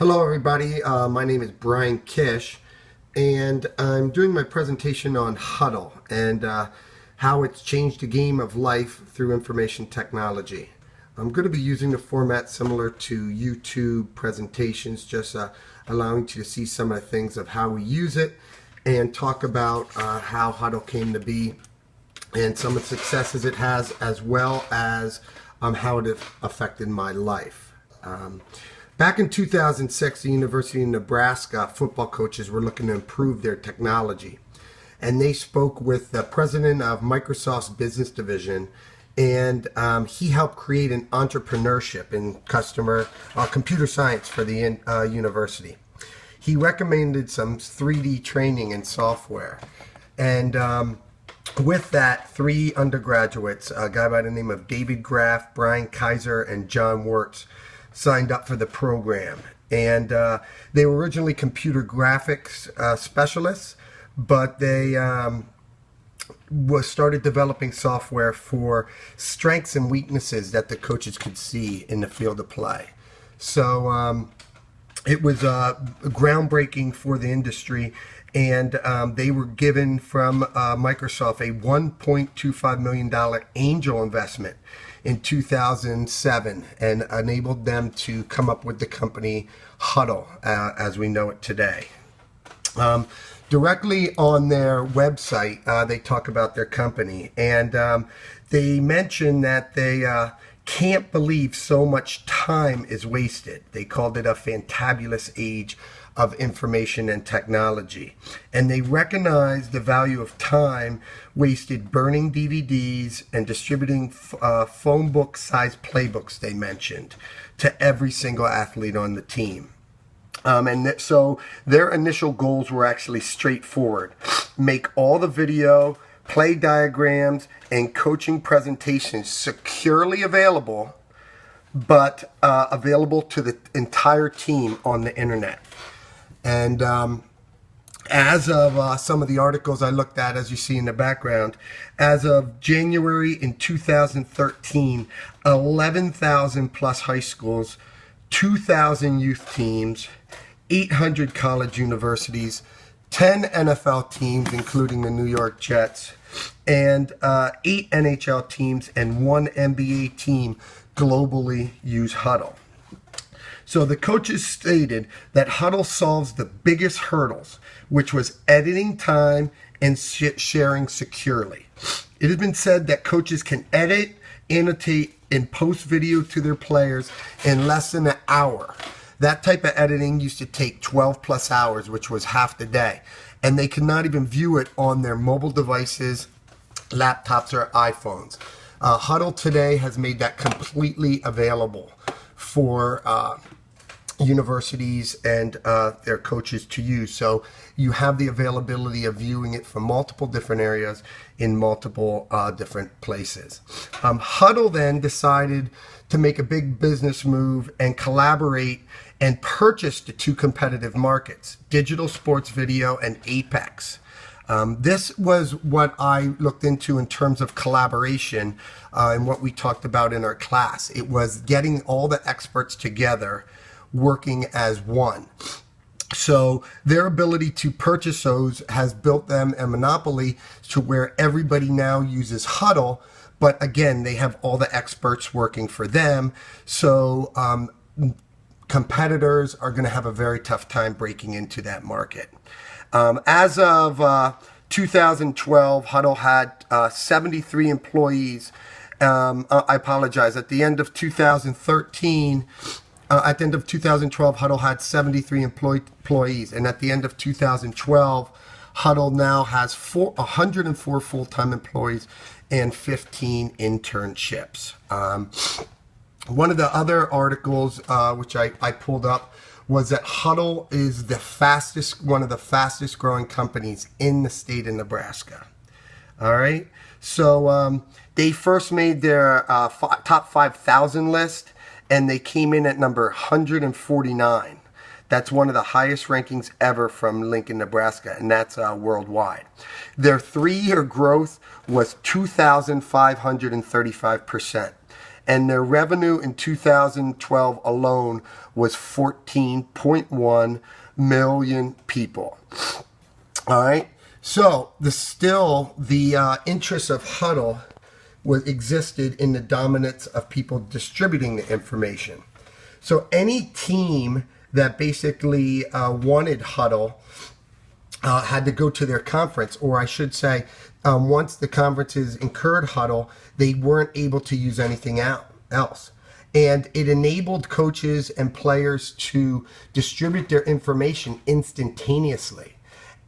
Hello everybody, my name is Brian Kish and I'm doing my presentation on HUDL and how it's changed the game of life through information technology. I'm going to be using a format similar to YouTube presentations, just allowing you to see some of the things of how we use it and talk about how HUDL came to be and some of the successes it has, as well as how it affected my life. Back in 2006, the University of Nebraska football coaches were looking to improve their technology. And they spoke with the president of Microsoft's business division, and he helped create an entrepreneurship in computer science for the university. He recommended some 3D training and software. And with that, three undergraduates, a guy by the name of David Graff, Brian Kaiser, and John Wirtz, signed up for the program. And they were originally computer graphics specialists, but they started developing software for strengths and weaknesses that the coaches could see in the field of play. So it was groundbreaking for the industry, and they were given from Microsoft a $1.25 million angel investment in 2007 and enabled them to come up with the company HUDL as we know it today. Directly on their website, they talk about their company, and they mention that they can't believe so much time is wasted. They called it a fantabulous age of information and technology. And they recognize the value of time wasted burning DVDs and distributing phone book sized playbooks, they mentioned, to every single athlete on the team. So their initial goals were actually straightforward. Make all the video, play diagrams, and coaching presentations securely available, but available to the entire team on the internet. And as of some of the articles I looked at, as you see in the background, as of January in 2013, 11,000 plus high schools, 2,000 youth teams, 800 college universities, 10 NFL teams, including the New York Jets, and 8 NHL teams and 1 NBA team globally use HUDL. So the coaches stated that HUDL solves the biggest hurdles, which was editing time and sharing securely. It has been said that coaches can edit, annotate, and post video to their players in less than an hour. That type of editing used to take 12 plus hours, which was half the day. And they could not even view it on their mobile devices, laptops, or iPhones. HUDL today has made that completely available for universities and their coaches to use. So you have the availability of viewing it from multiple different areas in multiple different places. HUDL then decided to make a big business move and collaborate and purchase the two competitive markets, digital sports video and Apex. This was what I looked into in terms of collaboration and what we talked about in our class. It was getting all the experts together working as one. So their ability to purchase those has built them a monopoly to where everybody now uses HUDL, but again, they have all the experts working for them. So competitors are going to have a very tough time breaking into that market. As of 2012, HUDL had 73 employees. I apologize. At the end of 2013, at the end of 2012, HUDL had 73 employees. And at the end of 2012, HUDL now has 104 full-time employees and 15 internships. One of the other articles which I pulled up was that HUDL is one of the fastest growing companies in the state of Nebraska. All right. So they first made their top 5,000 list, and they came in at number 149. That's one of the highest rankings ever from Lincoln, Nebraska, and that's worldwide. Their 3-year growth was 2,535%. and their revenue in 2012 alone was 14.1 million people. All right. So the interest of HUDL existed in the dominance of people distributing the information. So any team that basically wanted HUDL had to go to their conference, or I should say, once the conferences incurred HUDL, they weren't able to use anything else. And it enabled coaches and players to distribute their information instantaneously.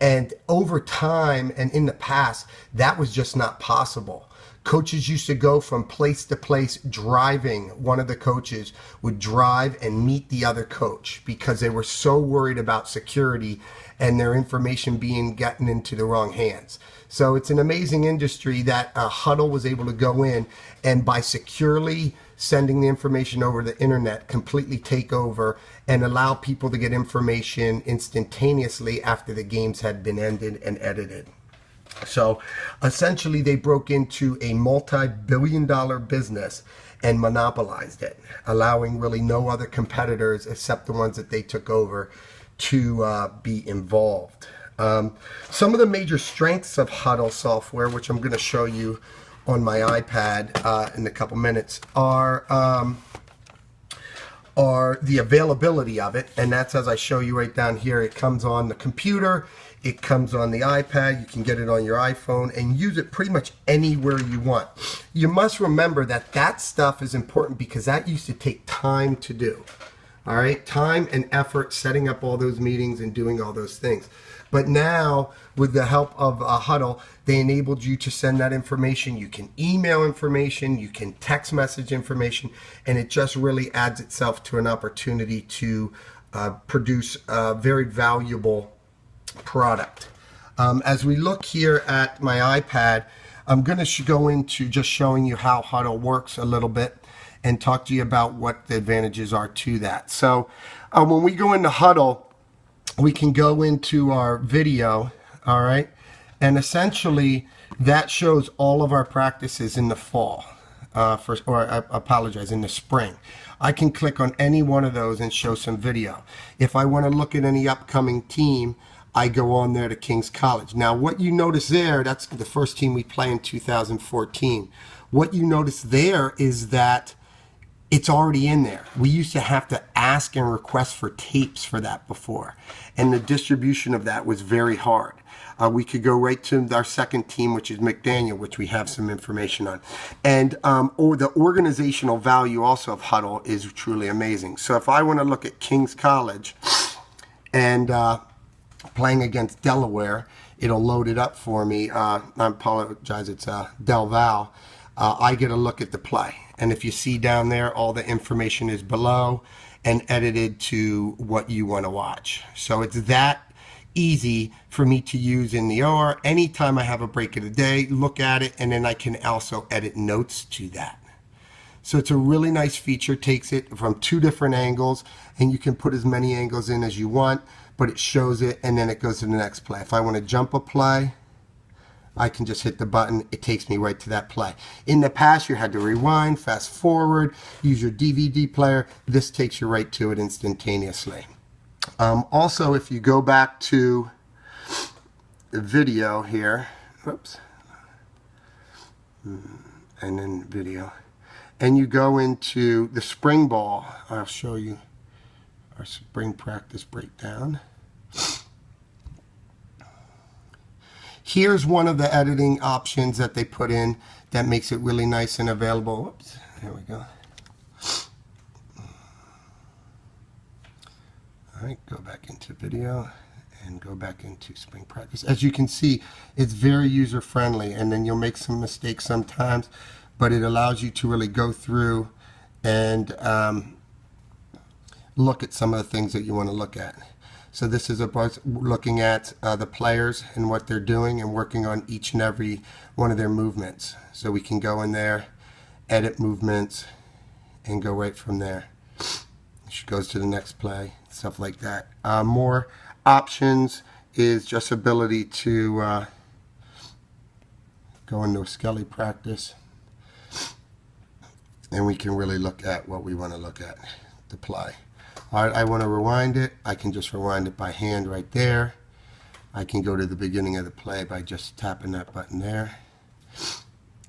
And over time and in the past, that was just not possible. Coaches used to go from place to place driving. One of the coaches would drive and meet the other coach because they were so worried about security and their information being gotten into the wrong hands. So it's an amazing industry that HUDL was able to go in and by securely sending the information over the internet, completely take over and allow people to get information instantaneously after the games had been ended and edited. So essentially they broke into a multi-billion-dollar business and monopolized it, allowing really no other competitors except the ones that they took over to be involved. Some of the major strengths of HUDL software, which I'm going to show you on my iPad in a couple minutes, are the availability of it, and that's as I show you right down here. It comes on the computer, it comes on the iPad, you can get it on your iPhone and use it pretty much anywhere you want. You must remember that that stuff is important because that used to take time to do. All right, time and effort setting up all those meetings and doing all those things. But now, with the help of HUDL, they enabled you to send that information. You can email information, you can text message information, and it just really adds itself to an opportunity to produce a very valuable product. As we look here at my iPad, I'm going to go into just showing you how HUDL works a little bit and talk to you about what the advantages are to that. So when we go into HUDL, we can go into our video, all right, and essentially that shows all of our practices in the fall, I apologize, in the spring. I can click on any one of those and show some video. If I want to look at any upcoming team, I go on there to King's College. Now what you notice there, that's the first team we play in 2014. What you notice there is that it's already in there. We used to have to ask and request for tapes for that before, and the distribution of that was very hard. We could go right to our second team, which is McDaniel, which we have some information on. And or the organizational value also of HUDL is truly amazing. So if I want to look at King's College and playing against Delaware, it'll load it up for me. I apologize, it's Del Val. I get a look at the play. And if you see down there, all the information is below and edited to what you want to watch. So it's that easy for me to use in the OR. Anytime I have a break of the day, look at it, and then I can also edit notes to that. So it's a really nice feature, takes it from 2 different angles, and you can put as many angles in as you want, but it shows it, and then it goes to the next play. If I want to jump a play, I can just hit the button, it takes me right to that play. In the past, you had to rewind, fast forward, use your DVD player. This takes you right to it instantaneously. Also, if you go back to the video here, whoops, and then video, and you go into the spring ball, I'll show you our spring practice breakdown. Here's one of the editing options that they put in that makes it really nice and available. Whoops, there we go. All right, go back into video and go back into spring practice. As you can see, it's very user-friendly, and then you'll make some mistakes sometimes, but it allows you to really go through and look at some of the things that you want to look at. So this is about looking at the players and what they're doing and working on each and every one of their movements. So we can go in there, edit movements, and go right from there. She goes to the next play, stuff like that. More options is just ability to go into a Skelly practice and we can really look at what we want to look at, the play. All right, I want to rewind it. I can just rewind it by hand right there. I can go to the beginning of the play by just tapping that button there,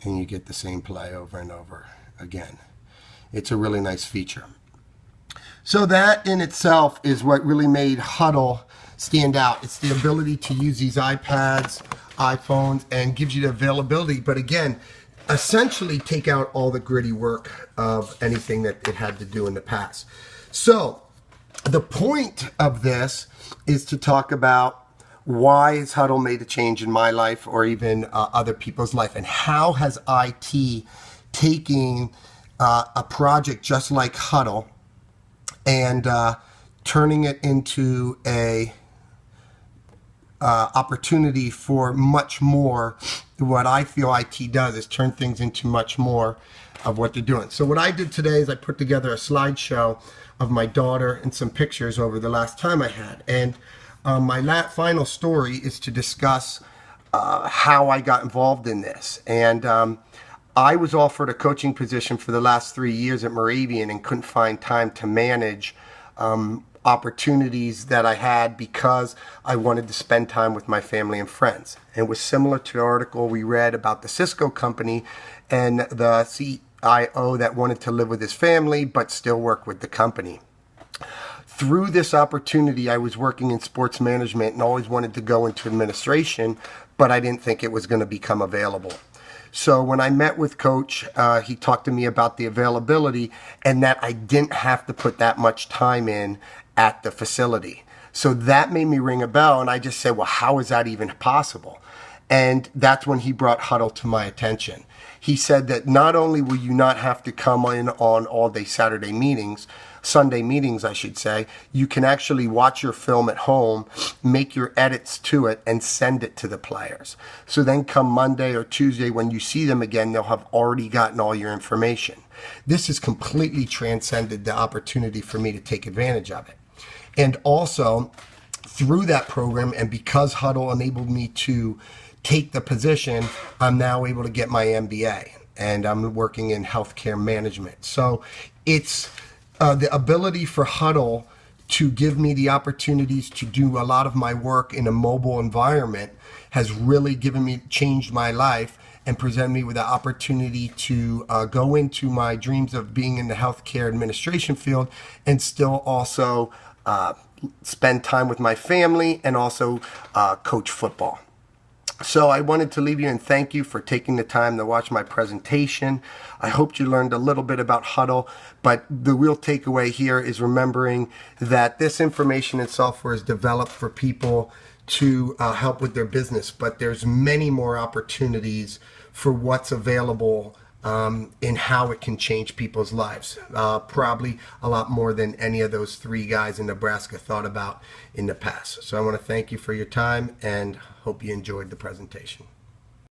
and you get the same play over and over again. It's a really nice feature. So that in itself is what really made HUDL stand out. It's the ability to use these iPads, iPhones, and gives you the availability, but again, essentially take out all the gritty work of anything that it had to do in the past. So the point of this is to talk about why has HUDL made a change in my life or even other people's life, and how has IT taking a project just like HUDL and turning it into a opportunity for much more. What I feel IT does is turn things into much more of what they're doing. So what I did today is I put together a slideshow of my daughter and some pictures over the last time I had. And my final story is to discuss how I got involved in this. And I was offered a coaching position for the last 3 years at Moravian and couldn't find time to manage opportunities that I had because I wanted to spend time with my family and friends. And it was similar to the article we read about the Cisco company and the CIO that wanted to live with his family but still work with the company. Through this opportunity, I was working in sports management and always wanted to go into administration, but I didn't think it was going to become available. So when I met with Coach, he talked to me about the availability and that I didn't have to put that much time in at the facility. So that made me ring a bell, and I just said, well, how is that even possible? And that's when he brought HUDL to my attention. He said that not only will you not have to come in on all-day Saturday meetings, Sunday meetings, I should say, you can actually watch your film at home, make your edits to it, and send it to the players. So then come Monday or Tuesday, when you see them again, they'll have already gotten all your information. This has completely transcended the opportunity for me to take advantage of it. And also, through that program, and because HUDL enabled me to take the position, I'm now able to get my MBA, and I'm working in healthcare management. So it's the ability for HUDL to give me the opportunities to do a lot of my work in a mobile environment has really changed my life and presented me with the opportunity to go into my dreams of being in the healthcare administration field and still also spend time with my family and also coach football. So I wanted to leave you and thank you for taking the time to watch my presentation. I hope you learned a little bit about HUDL, but the real takeaway here is remembering that this information and software is developed for people to help with their business, but there's many more opportunities for what's available in how it can change people's lives. Probably a lot more than any of those 3 guys in Nebraska thought about in the past. So I want to thank you for your time and hope you enjoyed the presentation.